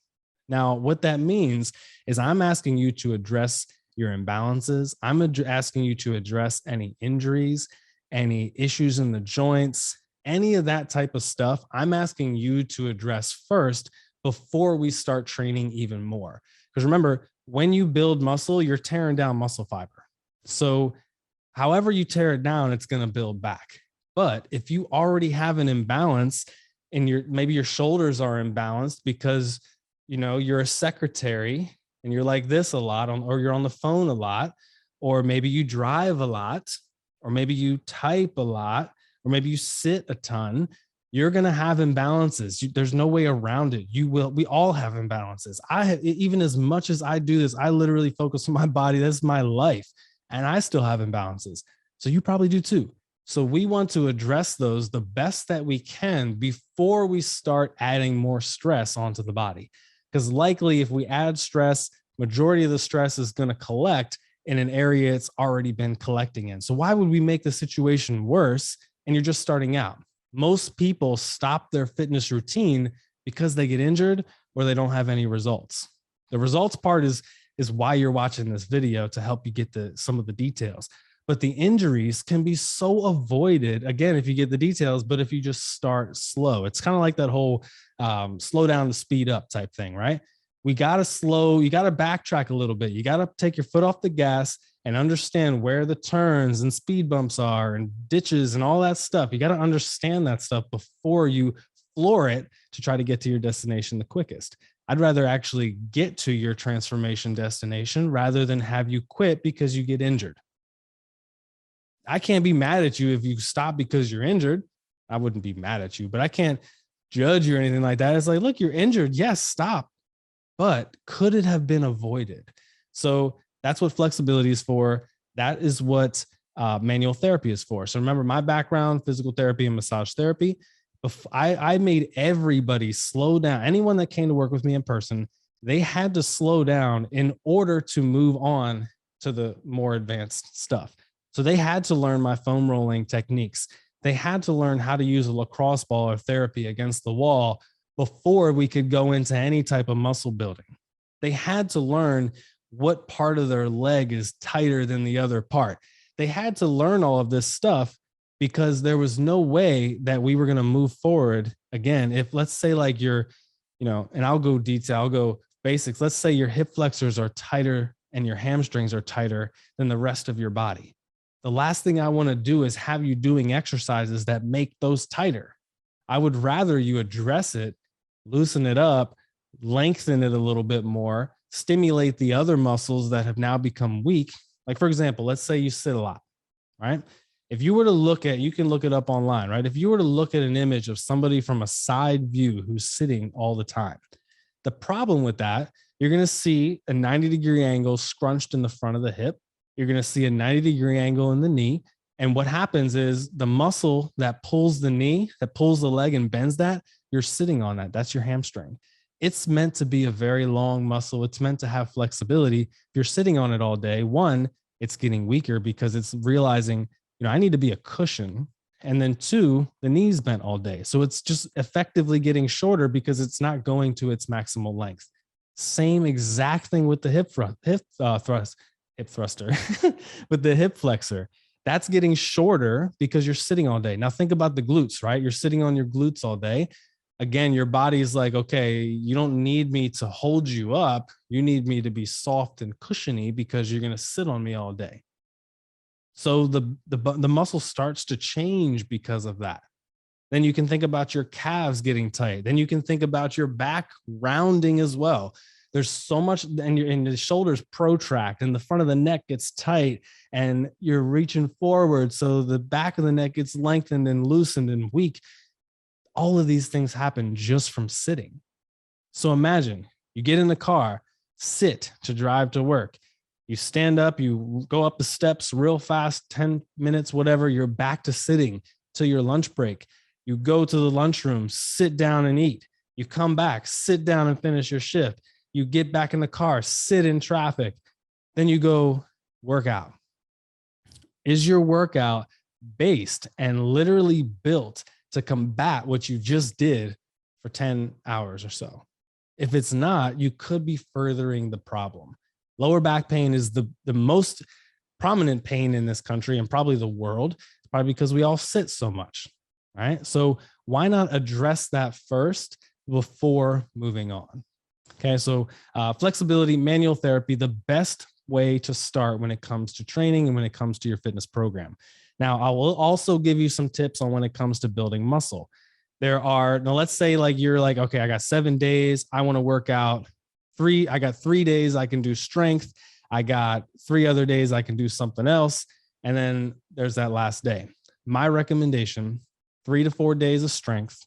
Now, what that means is I'm asking you to address your imbalances. I'm asking you to address any injuries, any issues in the joints, any of that type of stuff. I'm asking you to address first before we start training even more. Because remember, when you build muscle, you're tearing down muscle fiber. So however you tear it down, it's going to build back. But if you already have an imbalance and maybe your shoulders are imbalanced because you're a secretary and you're like this a lot, or you're on the phone a lot, or maybe you drive a lot, or maybe you type a lot, or maybe you sit a ton, you're going to have imbalances. There's no way around it. We all have imbalances. Even as much as I do this, I literally focus on my body. That's my life. And I still have imbalances. So you probably do too. So we want to address those the best that we can before we start adding more stress onto the body. Because likely if we add stress, majority of the stress is going to collect in an area it's already been collecting in. So why would we make the situation worse? And you're just starting out. Most people stop their fitness routine because they get injured or they don't have any results. The results part is why you're watching this video, to help you get some of the details. But the injuries can be so avoided, again, if you get the details, but if you just start slow. It's kind of like that whole slow down to speed up type thing, right? You got to backtrack a little bit. You got to take your foot off the gas and understand where the turns and speed bumps are and ditches and all that stuff. You got to understand that stuff before you floor it to try to get to your destination the quickest. I'd rather actually get to your transformation destination rather than have you quit because you get injured. I can't be mad at you if you stop because you're injured. I wouldn't be mad at you, but I can't judge you or anything like that. It's like, look, you're injured. Yes, stop. but could it have been avoided? So that's what flexibility is for. That is what manual therapy is for. So remember, my background, physical therapy and massage therapy. I made everybody slow down. Anyone that came to work with me in person, they had to slow down in order to move on to the more advanced stuff. So they had to learn my foam rolling techniques. They had to learn how to use a lacrosse ball or therapy against the wall before we could go into any type of muscle building. They had to learn what part of their leg is tighter than the other part. They had to learn all of this stuff because there was no way that we were going to move forward again. If let's say like and I'll go detail, I'll go basics. Let's say your hip flexors are tighter and your hamstrings are tighter than the rest of your body. The last thing I want to do is have you doing exercises that make those tighter. I would rather you address it, loosen it up, lengthen it a little bit more, stimulate the other muscles that have now become weak. Like, for example, let's say you sit a lot, right? If you were to look at, you can look it up online, right? If you were to look at an image of somebody from a side view who's sitting all the time, the problem with that, you're going to see a 90-degree angle scrunched in the front of the hip. You're going to see a 90-degree angle in the knee. And what happens is the muscle that pulls the knee, that pulls the leg and bends that, you're sitting on that. That's your hamstring. It's meant to be a very long muscle. It's meant to have flexibility. If you're sitting on it all day, one, it's getting weaker because it's realizing, I need to be a cushion. And then two, the knee's bent all day. So it's just effectively getting shorter because it's not going to its maximal length. Same exact thing with the hip thruster, with the hip flexor. That's getting shorter because you're sitting all day. Now think about the glutes, right? You're sitting on your glutes all day. Again, your body's like, okay, you don't need me to hold you up. You need me to be soft and cushiony because you're going to sit on me all day. So the muscle starts to change because of that. Then you can think about your calves getting tight. Then you can think about your back rounding as well. There's so much, and the shoulders protract and the front of the neck gets tight and you're reaching forward. So the back of the neck gets lengthened and loosened and weak. All of these things happen just from sitting. So imagine you get in the car, sit to drive to work. You stand up, you go up the steps real fast, 10 minutes, whatever, you're back to sitting till your lunch break. You go to the lunchroom, sit down and eat. You come back, sit down and finish your shift. You get back in the car, sit in traffic. Then you go work out. Is your workout based and literally built to combat what you just did for 10 hours or so? If it's not, you could be furthering the problem. Lower back pain is the most prominent pain in this country and probably the world. It's probably because we all sit so much, right? So why not address that first before moving on? Okay, so flexibility, manual therapy, the best way to start when it comes to training and when it comes to your fitness program. Now, I will also give you some tips on when it comes to building muscle. Now let's say like you're like, okay, I got 7 days. I want to work out I got 3 days I can do strength. I got 3 other days I can do something else. And then there's that last day. My recommendation, 3 to 4 days of strength,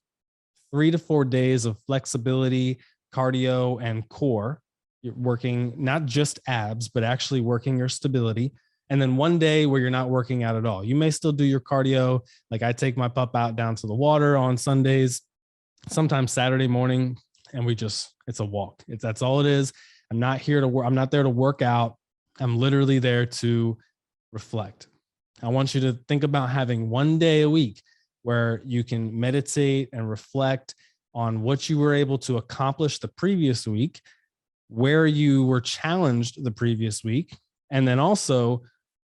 3 to 4 days of flexibility, cardio, and core. You're working not just abs, but actually working your stability. And then 1 day where you're not working out at all. You may still do your cardio. Like I take my pup out down to the water on Sundays, sometimes Saturday morning, and it's a walk. That's all it is. I'm not here to work. I'm not there to work out. I'm literally there to reflect. I want you to think about having 1 day a week where you can meditate and reflect on what you were able to accomplish the previous week, where you were challenged the previous week, and then also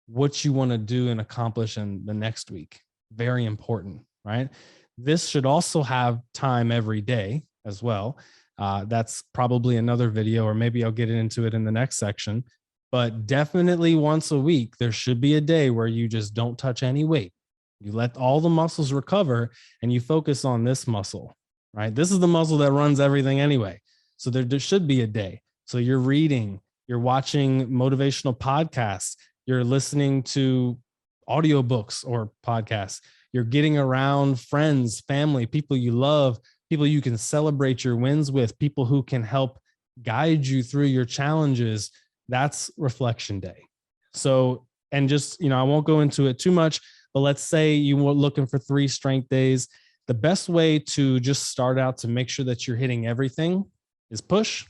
what you want to do and accomplish in the next week. Very important, right? This should also have time every day as well. That's probably another video, or maybe I'll get into it in the next section, but definitely once a week, there should be a day where you just don't touch any weight. You let all the muscles recover and you focus on this muscle, right? This is the muscle that runs everything anyway. So there should be a day. So you're reading, you're watching motivational podcasts, you're listening to audiobooks or podcasts, you're getting around friends, family, people you love, people you can celebrate your wins with, people who can help guide you through your challenges, that's reflection day. So, and just, I won't go into it too much, but let's say you were looking for 3 strength days. The best way to just start out to make sure that you're hitting everything is push,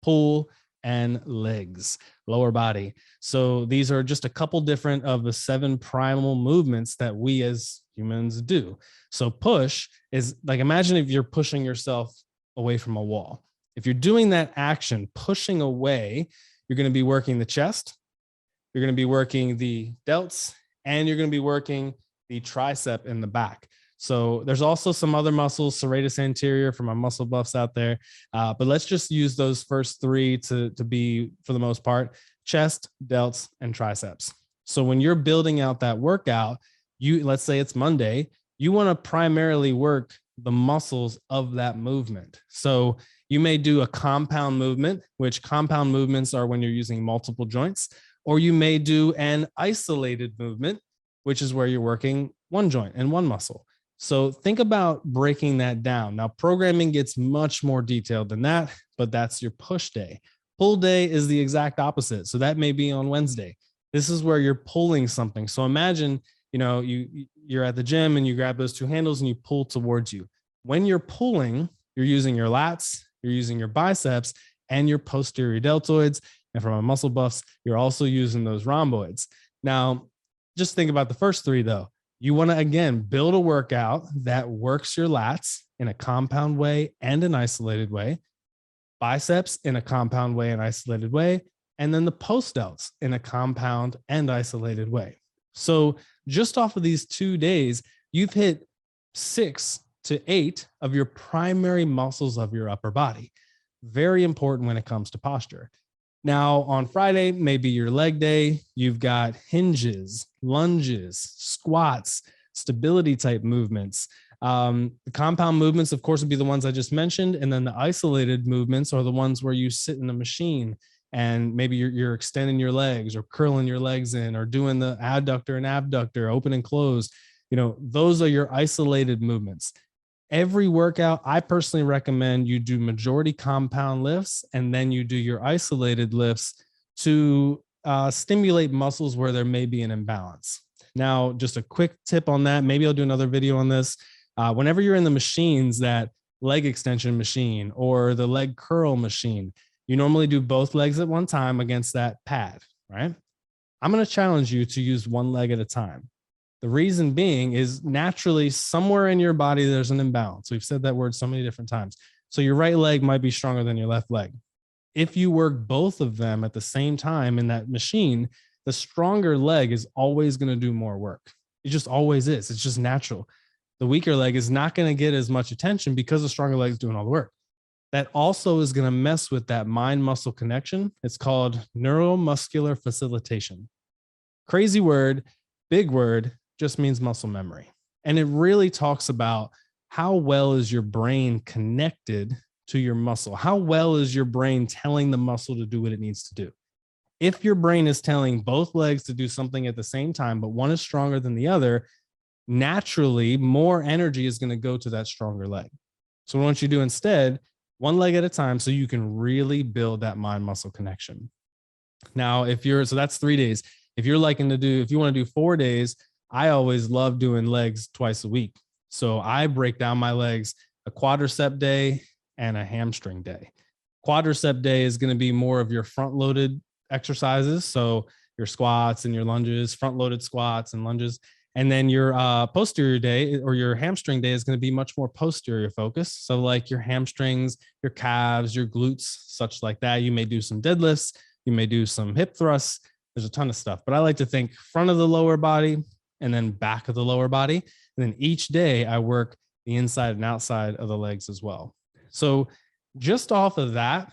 pull, and legs, lower body. So these are just a couple different of the 7 primal movements that we as humans do. So push is like, imagine if you're pushing yourself away from a wall. If you're doing that action, pushing away, you're going to be working the chest, you're going to be working the delts, and you're going to be working the tricep in the back. So there's also some other muscles, serratus anterior for my muscle buffs out there. But let's just use those first 3 to be, for the most part, chest, delts, and triceps. So when you're building out that workout, let's say it's Monday, you want to primarily work the muscles of that movement. So you may do a compound movement, which compound movements are when you're using multiple joints, or you may do an isolated movement, which is where you're working one joint and one muscle. So think about breaking that down. Now, programming gets much more detailed than that, but that's your push day. Pull day is the exact opposite. So that may be on Wednesday. This is where you're pulling something. So imagine, you're at the gym and you grab those 2 handles and you pull towards you. When you're pulling, you're using your lats, you're using your biceps, and your posterior deltoids. And for my muscle buffs, you're also using those rhomboids. Now, just think about the first 3 though. You want to, again, build a workout that works your lats in a compound way and an isolated way, biceps in a compound way and isolated way, and then the post delts in a compound and isolated way. So just off of these 2 days, you've hit 6 to 8 of your primary muscles of your upper body. Very important when it comes to posture. Now, on Friday, maybe your leg day, you've got hinges, lunges, squats, stability type movements. The compound movements, of course, would be the ones I just mentioned. And then the isolated movements are the ones where you sit in a machine and maybe you're extending your legs or curling your legs in or doing the adductor and abductor, open and close. Those are your isolated movements. Every workout, I personally recommend you do majority compound lifts and then you do your isolated lifts to stimulate muscles where there may be an imbalance. Now, just a quick tip on that. Maybe I'll do another video on this. Whenever you're in the machines, that leg extension machine or the leg curl machine, you normally do both legs at one time against that pad, right? I'm going to challenge you to use one leg at a time. The reason being is naturally somewhere in your body, there's an imbalance. We've said that word so many different times. So your right leg might be stronger than your left leg. If you work both of them at the same time in that machine, the stronger leg is always going to do more work. It just always is. It's just natural. The weaker leg is not going to get as much attention because the stronger leg is doing all the work. That also is going to mess with that mind-muscle connection. It's called neuromuscular facilitation. Crazy word, big word, just means muscle memory. And it really talks about how well is your brain connected to your muscle? How well is your brain telling the muscle to do what it needs to do? If your brain is telling both legs to do something at the same time, but one is stronger than the other, naturally more energy is going to go to that stronger leg. So what you do instead, one leg at a time, so you can really build that mind muscle connection. Now, so that's 3 days. If you want to do 4 days, I always love doing legs twice a week. So I break down my legs a quadricep day and a hamstring day. Quadricep day is going to be more of your front loaded exercises. So your squats and your lunges, front loaded squats and lunges. And then your posterior day or your hamstring day is going to be much more posterior focused. So like your hamstrings, your calves, your glutes, such like that. You may do some deadlifts. You may do some hip thrusts. There's a ton of stuff, but I like to think front of the lower body and then back of the lower body. And then each day I work the inside and outside of the legs as well. So just off of that,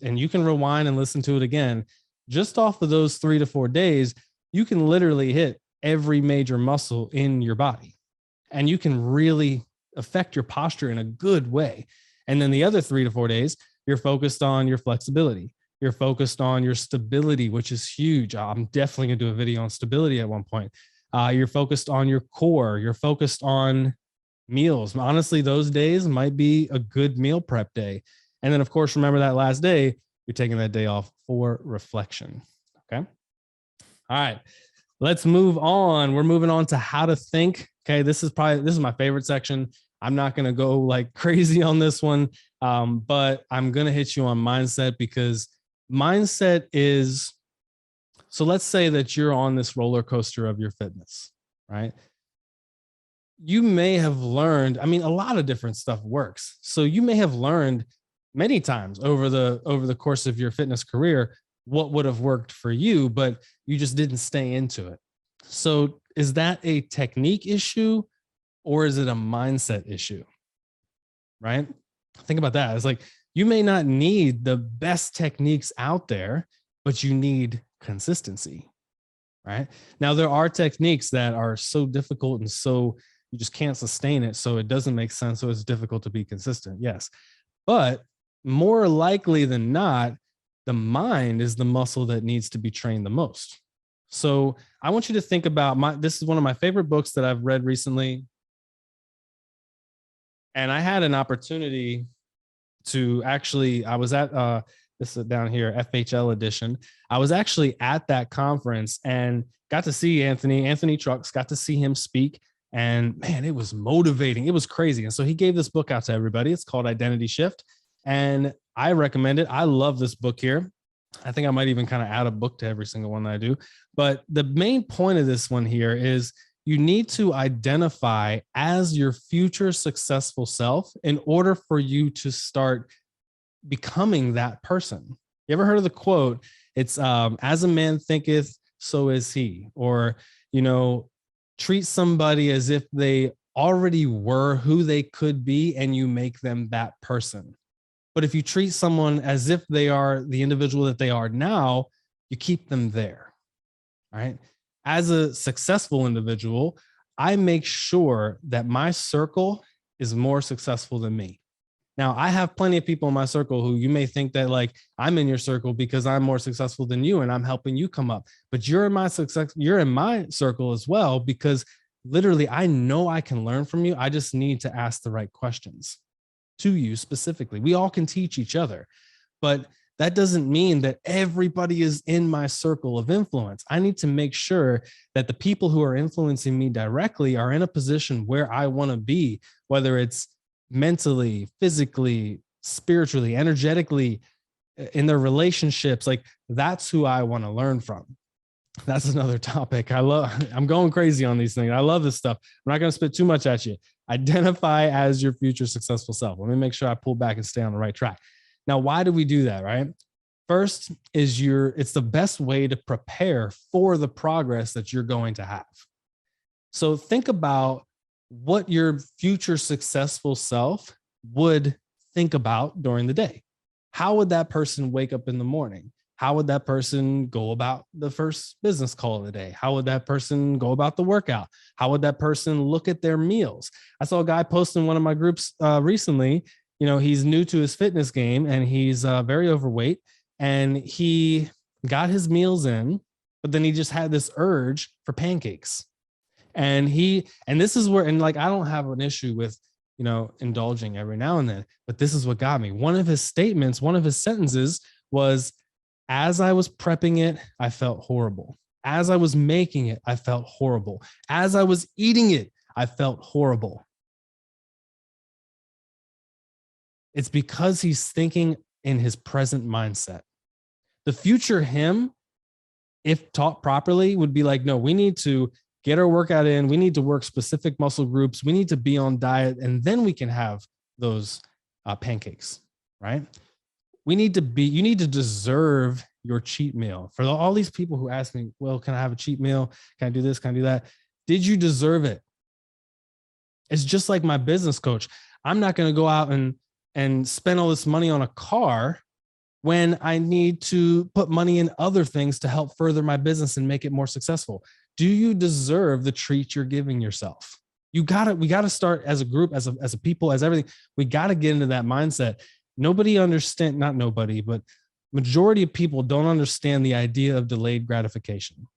and you can rewind and listen to it again, just off of those 3 to 4 days, you can literally hit every major muscle in your body. And you can really affect your posture in a good way. And then the other 3 to 4 days, you're focused on your flexibility. You're focused on your stability, which is huge. I'm definitely going to do a video on stability at one point. You're focused on your core. You're focused on meals. Honestly, those days might be a good meal prep day. And then, of course, remember that last day, you're taking that day off for reflection. Okay. All right. Let's move on. We're moving on to how to think. Okay. This is my favorite section. I'm not going to go like crazy on this one, but I'm going to hit you on mindset, because mindset is, so let's say that you're on this roller coaster of your fitness, right? You may have learned, I mean, a lot of different stuff works. So you may have learned many times over the course of your fitness career what would have worked for you, but you just didn't stay into it. So is that a technique issue or is it a mindset issue? Right? Think about that. It's like you may not need the best techniques out there, but you need consistency. Right? Now, there are techniques that are so difficult and so you just can't sustain it. So it doesn't make sense. So it's difficult to be consistent. Yes. But more likely than not, the mind is the muscle that needs to be trained the most. So I want you to think about this is one of my favorite books that I've read recently. And I had an opportunity to actually, I was at, this is down here, FHL edition. I was actually at that conference and got to see Anthony Trucks, got to see him speak. And man, it was motivating. It was crazy. And so he gave this book out to everybody. It's called Identity Shift. And I recommend it. I love this book here. I think I might even kind of add a book to every single one that I do. But the main point of this one here is you need to identify as your future successful self in order for you to start becoming that person. You ever heard of the quote? It's as a man thinketh, so is he. Or, treat somebody as if they already were who they could be and you make them that person. But if you treat someone as if they are the individual that they are now, you keep them there. All right. As a successful individual, I make sure that my circle is more successful than me. Now, I have plenty of people in my circle who you may think that like I'm in your circle because I'm more successful than you and I'm helping you come up. But you're in my circle as well, because literally I know I can learn from you. I just need to ask the right questions to you specifically. We all can teach each other, but that doesn't mean that everybody is in my circle of influence. I need to make sure that the people who are influencing me directly are in a position where I want to be, whether it's mentally, physically, spiritually, energetically, in their relationships. Like that's who I want to learn from. That's another topic. I'm going crazy on these things. I love this stuff. I'm not going to spit too much at you. Identify as your future successful self. Let me make sure I pull back and stay on the right track. Now, why do we do that, right? First is it's the best way to prepare for the progress that you're going to have. So think about what your future successful self would think about during the day. How would that person wake up in the morning? How would that person go about the first business call of the day? How would that person go about the workout? How would that person look at their meals? I saw a guy post in one of my groups recently. He's new to his fitness game and he's very overweight, and he got his meals in, but then he just had this urge for pancakes. And this is where, and like, I don't have an issue with, indulging every now and then, but this is what got me. One of his sentences was, as I was prepping it, I felt horrible. As I was making it, I felt horrible. As I was eating it, I felt horrible. It's because he's thinking in his present mindset. The future him, if taught properly, would be like, no, we need to get our workout in. We need to work specific muscle groups. We need to be on diet, and then we can have those pancakes, right? You need to deserve your cheat meal. For all these people who ask me, well, can I have a cheat meal? Can I do this? Can I do that? Did you deserve it? It's just like my business coach. I'm not going to go out and spend all this money on a car when I need to put money in other things to help further my business and make it more successful. Do you deserve the treat you're giving yourself? We got to start as a group, as a people, as everything. We got to get into that mindset. Not nobody, but majority of people don't understand the idea of delayed gratification.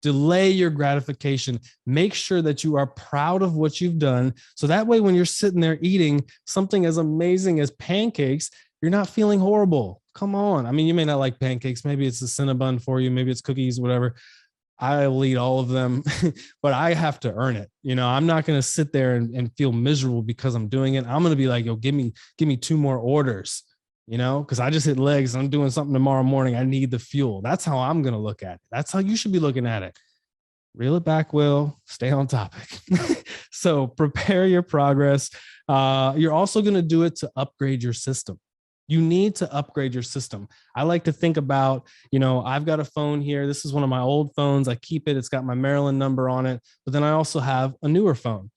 Delay your gratification. Make sure that you are proud of what you've done. So that way, when you're sitting there eating something as amazing as pancakes, you're not feeling horrible. Come on. I mean, you may not like pancakes. Maybe it's a Cinnabon for you. Maybe it's cookies, whatever. I will eat all of them, but I have to earn it. I'm not going to sit there and feel miserable because I'm doing it. I'm going to be like, yo, give me 2 more orders, because I just hit legs. I'm doing something tomorrow morning. I need the fuel. That's how I'm going to look at it. That's how you should be looking at it. Reel it back, Will. Stay on topic. So prepare your progress. You're also going to do it to upgrade your system. You need to upgrade your system. I like to think about, I've got a phone here. This is one of my old phones. I keep it. It's got my Maryland number on it. But then I also have a newer phone.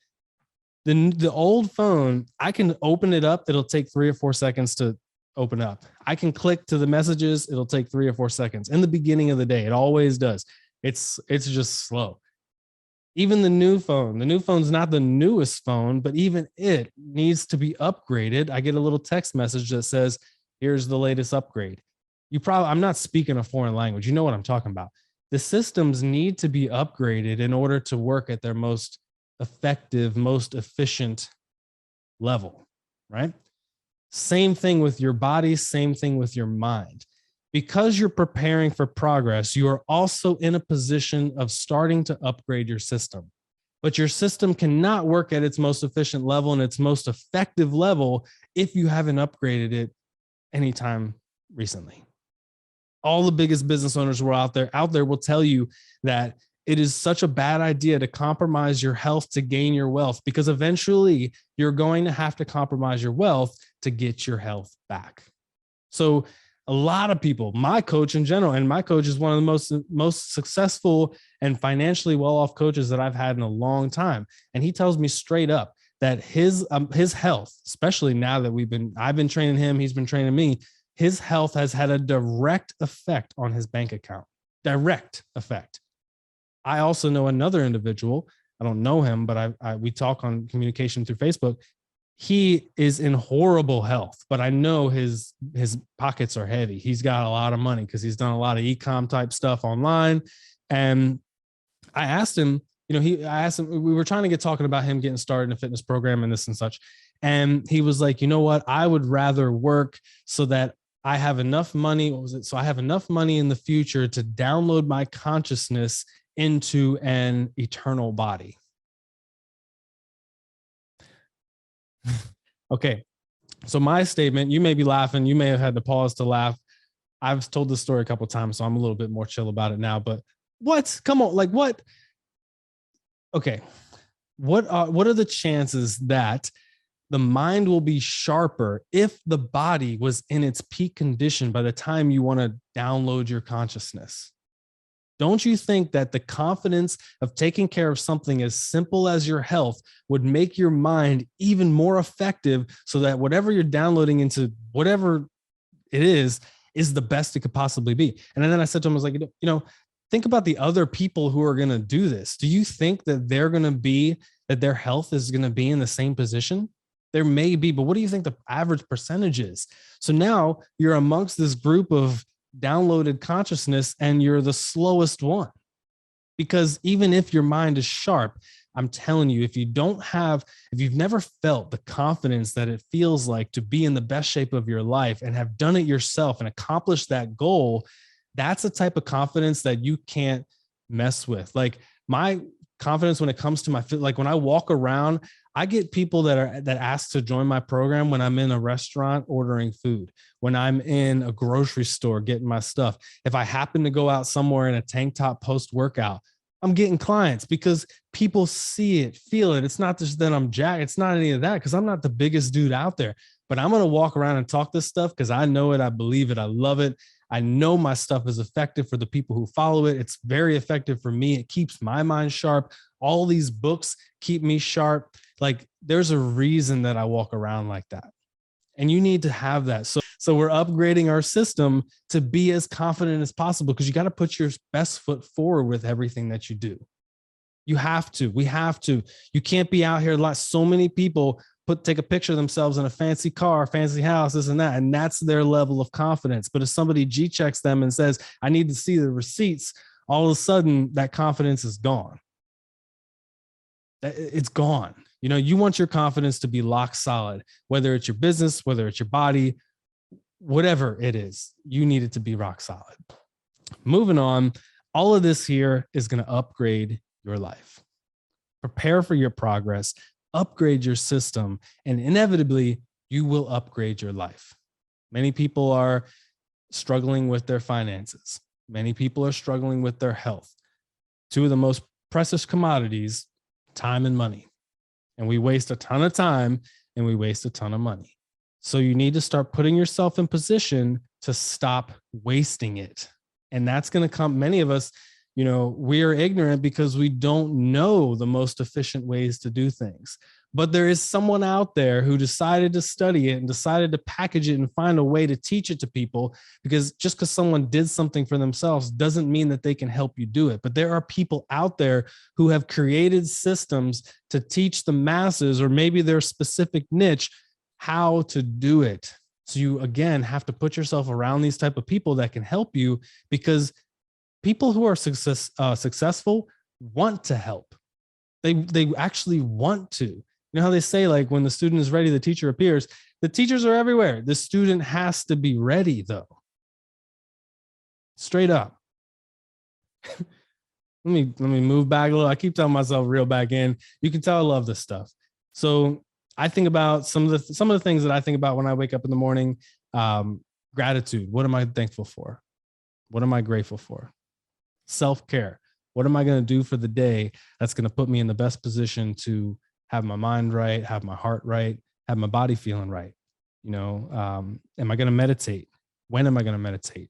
The old phone, I can open it up. It'll take 3 or 4 seconds to open up. I can click to the messages. It'll take 3 or 4 seconds. In the beginning of the day, it always does. It's just slow. Even the new phone's not the newest phone, but even it needs to be upgraded. I get a little text message that says, here's the latest upgrade. I'm not speaking a foreign language. You know what I'm talking about. The systems need to be upgraded in order to work at their most effective, most efficient level, right? Same thing with your body, same thing with your mind. Because you're preparing for progress, you are also in a position of starting to upgrade your system. But your system cannot work at its most efficient level and its most effective level if you haven't upgraded it anytime recently. All the biggest business owners who are out there will tell you that it is such a bad idea to compromise your health to gain your wealth, because eventually you're going to have to compromise your wealth to get your health back. So a lot of people, my coach in general, and my coach is one of the most successful and financially well-off coaches that I've had in a long time. And he tells me straight up that his health, especially now that I've been training him, he's been training me, his health has had a direct effect on his bank account. Direct effect. I also know another individual. I don't know him, but we talk on communication through Facebook. He is in horrible health, but I know his pockets are heavy. He's got a lot of money because he's done a lot of e-com type stuff online. And I asked him, we were trying to get talking about him getting started in a fitness program and this and such. And he was like, you know what? I would rather work so that I have enough money. What was it? So I have enough money in the future to download my consciousness into an eternal body. Okay. So my statement, you may be laughing. You may have had to pause to laugh. I've told this story a couple of times, so I'm a little bit more chill about it now, but what? Come on. Like what? Okay. What are the chances that the mind will be sharper if the body was in its peak condition by the time you want to download your consciousness? Don't you think that the confidence of taking care of something as simple as your health would make your mind even more effective so that whatever you're downloading into whatever it is the best it could possibly be? And then I said to him, I was like, think about the other people who are going to do this. Do you think that that their health is going to be in the same position? There may be, but what do you think the average percentage is? So now you're amongst this group of downloaded consciousness and you're the slowest one, because even if your mind is sharp, I'm telling you, if you've never felt the confidence that it feels like to be in the best shape of your life and have done it yourself and accomplished that goal, that's a type of confidence that you can't mess with. Like my confidence when it comes to like when I walk around, I get people that ask to join my program when I'm in a restaurant ordering food, when I'm in a grocery store getting my stuff. If I happen to go out somewhere in a tank top post-workout, I'm getting clients because people see it, feel it. It's not just that I'm jacked. It's not any of that, because I'm not the biggest dude out there. But I'm going to walk around and talk this stuff because I know it. I believe it. I love it. I know my stuff is effective for the people who follow it. It's very effective for me. It keeps my mind sharp. All these books keep me sharp. Like there's a reason that I walk around like that. And you need to have that. So we're upgrading our system to be as confident as possible, because you got to put your best foot forward with everything that you do. You have to. We have to. You can't be out here like so many people take a picture of themselves in a fancy car, fancy house, this and that. And that's their level of confidence. But if somebody G checks them and says, I need to see the receipts all of a sudden that confidence is gone. It's gone. You want your confidence to be lock solid, whether it's your business, whether it's your body, whatever it is, you need it to be rock solid. Moving on, all of this here is going to upgrade your life. Prepare for your progress, upgrade your system, and inevitably you will upgrade your life. Many people are struggling with their finances. Many people are struggling with their health. Two of the most precious commodities, time and money. And we waste a ton of time and we waste a ton of money. So you need to start putting yourself in position to stop wasting it. And that's going to come, many of us, we are ignorant because we don't know the most efficient ways to do things. But there is someone out there who decided to study it and decided to package it and find a way to teach it to people, because just because someone did something for themselves doesn't mean that they can help you do it. But there are people out there who have created systems to teach the masses, or maybe their specific niche, how to do it. So you, again, have to put yourself around these type of people that can help you, because people who are successful want to help. They actually want to. You know how they say, like, when the student is ready, the teacher appears. The teachers are everywhere. The student has to be ready, though. Straight up. Let me move back a little. I keep telling myself reel back in. You can tell I love this stuff. So I think about some of the things that I think about when I wake up in the morning. Gratitude. What am I thankful for? What am I grateful for? Self-care. What am I going to do for the day that's going to put me in the best position to have my mind right, have my heart right, have my body feeling right? Am I going to meditate? When am I going to meditate?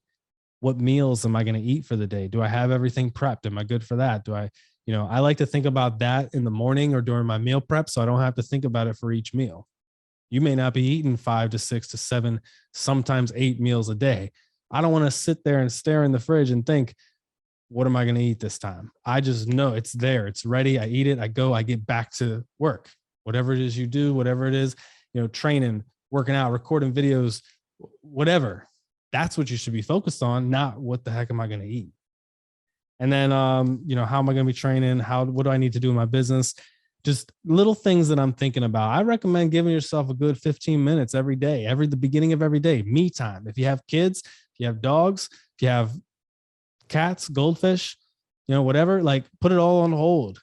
What meals am I going to eat for the day? Do I have everything prepped? Am I good for that? I like to think about that in the morning or during my meal prep, so I don't have to think about it for each meal. You may not be eating 5 to 6 to 7, sometimes 8 meals a day. I don't want to sit there and stare in the fridge and think, what am I going to eat this time? I just know it's there. It's ready. I eat it. I go, I get back to work. Whatever it is you do, whatever it is, training, working out, recording videos, whatever. That's what you should be focused on, not what the heck am I going to eat? And then, how am I going to be training? What do I need to do in my business? Just little things that I'm thinking about. I recommend giving yourself a good 15 minutes every day, the beginning of every day, me time. If you have kids, if you have dogs, if you have cats, goldfish, whatever, like, put it all on hold.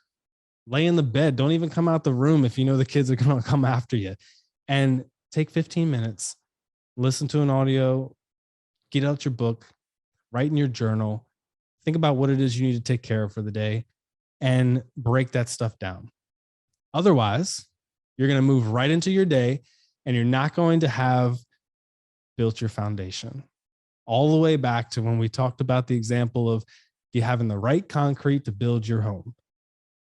Lay in the bed. Don't even come out the room if you know the kids are going to come after you. And take 15 minutes, listen to an audio, get out your book, write in your journal, think about what it is you need to take care of for the day, and break that stuff down. Otherwise, you're going to move right into your day and you're not going to have built your foundation. All the way back to when we talked about the example of you having the right concrete to build your home.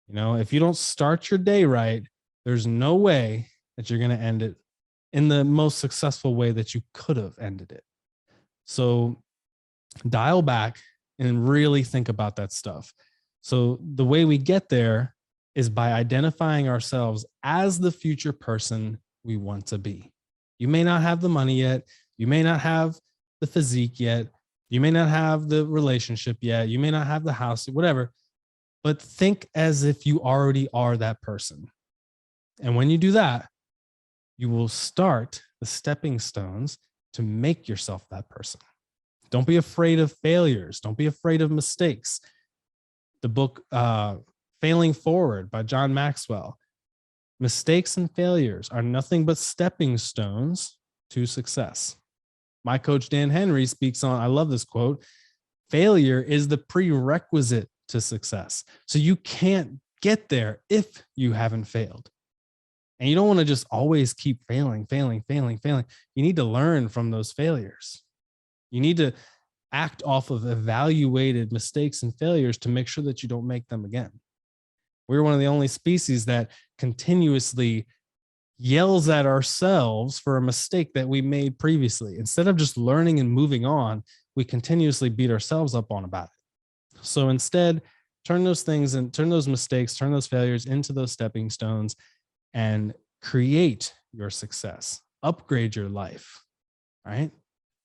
If you don't start your day right, there's no way that you're going to end it in the most successful way that you could have ended it. So dial back and really think about that stuff. So the way we get there is by identifying ourselves as the future person we want to be. You may not have the money yet. You may not have the physique yet. You may not have the relationship yet. You may not have the house, whatever, but think as if you already are that person. And when you do that, you will start the stepping stones to make yourself that person. Don't be afraid of failures. Don't be afraid of mistakes. The book, Failing Forward by John Maxwell. Mistakes and failures are nothing but stepping stones to success. My coach, Dan Henry, speaks on, I love this quote, failure is the prerequisite to success. So you can't get there if you haven't failed. And you don't want to just always keep failing. You need to learn from those failures. You need to act off of evaluated mistakes and failures to make sure that you don't make them again. We're one of the only species that continuously yells at ourselves for a mistake that we made previously. Instead of just learning and moving on, we continuously beat ourselves up on about it. So instead, turn those mistakes, turn those failures into those stepping stones and create your success. Upgrade your life, right?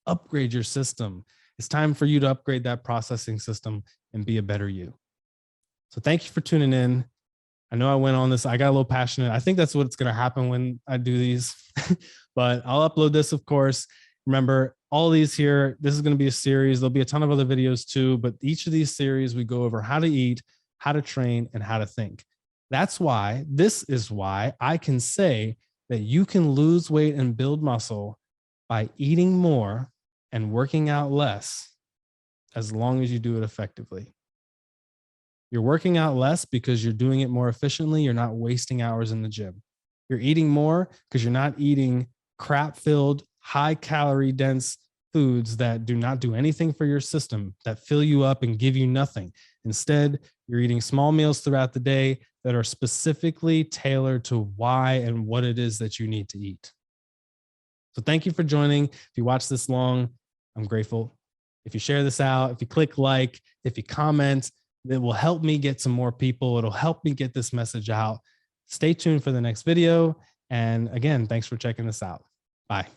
Upgrade your system. It's time for you to upgrade that processing system and be a better you. So thank you for tuning in. I know I went on this. I got a little passionate. I think that's what's going to happen when I do these, but I'll upload this, of course. Remember, all these here, this is going to be a series. There'll be a ton of other videos too, but each of these series, we go over how to eat, how to train, and how to think. This is why I can say that you can lose weight and build muscle by eating more and working out less, as long as you do it effectively. You're working out less because you're doing it more efficiently. You're not wasting hours in the gym. You're eating more because you're not eating crap-filled, high-calorie dense foods that do not do anything for your system, that fill you up and give you nothing. Instead, you're eating small meals throughout the day that are specifically tailored to why and what it is that you need to eat. So thank you for joining. If you watch this long, I'm grateful. If you share this out, if you click like, if you comment, it will help me get some more people. It'll help me get this message out. Stay tuned for the next video. And again, thanks for checking this out. Bye.